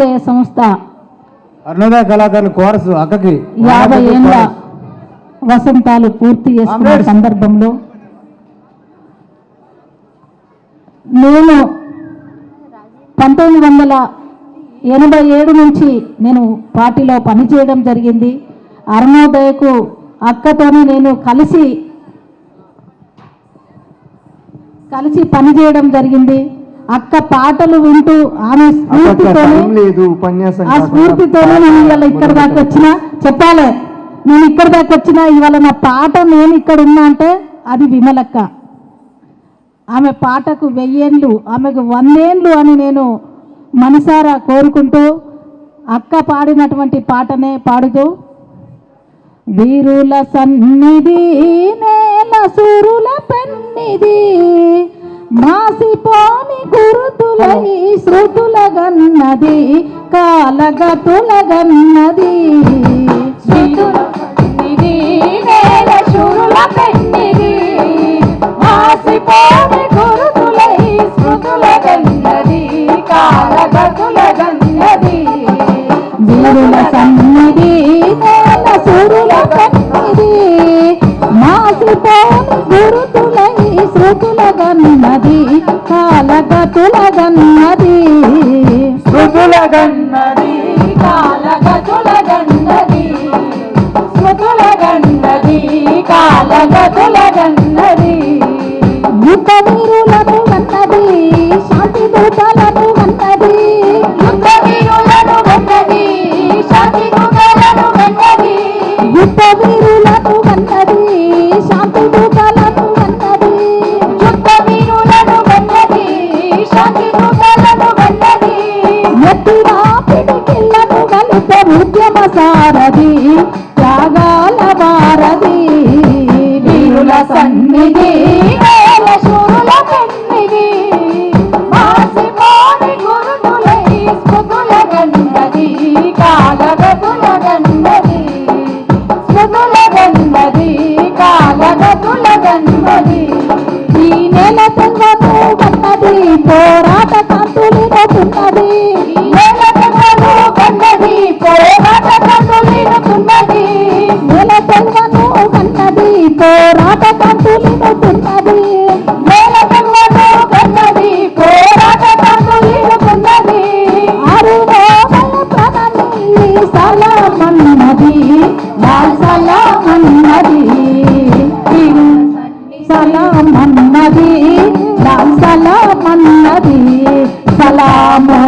అరుణోదయ సంస్థ అరుణోదయ కళాకారుల కోరసు అక్కకి 50 ఏళ్ళ వసంతాలు పూర్తి చేసుకున్న సందర్భంలో నేను 1987 నుంచి నేను పార్టీలో పనిచేయడం జరిగింది. అరుణోదయకు అక్కతోని నేను కలిసి పనిచేయడం జరిగింది. అక్క పాటలు వింటూ ఆమె స్ఫూర్తితోనే నేను ఇవాళ ఇక్కడ దాకా వచ్చిన చెప్పాలి. నేను ఇక్కడ దాకా వచ్చిన ఇవాళ నా పాట నేను ఇక్కడ ఉన్నా అంటే అది విమలక్క. ఆమె పాటకు 1000 ఏళ్ళు, ఆమెకు 100 ఏళ్ళు అని నేను మనసారా కోరుకుంటూ అక్క పాడినటువంటి పాటనే పాడుతూ వీరుల సన్నిధి నేల సూరుల పెన్నిది మాసిపోని గురుతులై శృతుల గన్నది కాలగతుల గన్నది నేల సూరుల పెన్నిది మాసిపోని గురుతులై శృతుల గన్నది కాలగతుల గన్నది వీరుల సన్నిధి నేల సూరుల పెన్నిది మాసిపోని గురుతులై శృతుల గన్నది కాలగతుల గన్నది శృతుల గన్నది కాలగతుల గన్నది శృతుల గన్నది కాలగతుల గన్నది యుద్ధ వీరులను గన్నది శాంతి దూతలను గన్నది యుద్ధ వీరులను గన్నది శాంతి దూతలను గన్నది యుద్ధ వీరులను గన్నది శాంతి దూతలను గన్నది యుద్ధ వీరులను గన్నది శాంతి దూతలను గన్నది ఎత్తిరా పిడికిళ్లను కలిపే ఉద్యమ సారథి త్యాగాల భారతి వీరుల సన్నిధి నేల శూరుల పెన్నిది మాసిపోని గురుతులై స్మృతుల గన్నది కాలగతుల గన్నది స్మృతుల గన్నది కాలగతుల గన్నది ఈ నెల తెంగను గన్నది పోరాట కాంతులినతున్నది నెల తెంగను గన్నది పోరాట కాంతులినతున్నది నెల తెంగను గన్నది పోరాట కాంతులినతున్నది నెల తెంగను గన్నది పోరాట కాంతులినతున్నది అరుణోదయ ప్రణని సలామన్నది లాల్ సలామన్నది సలామన్నది లాల్ సలామన్నది సలామో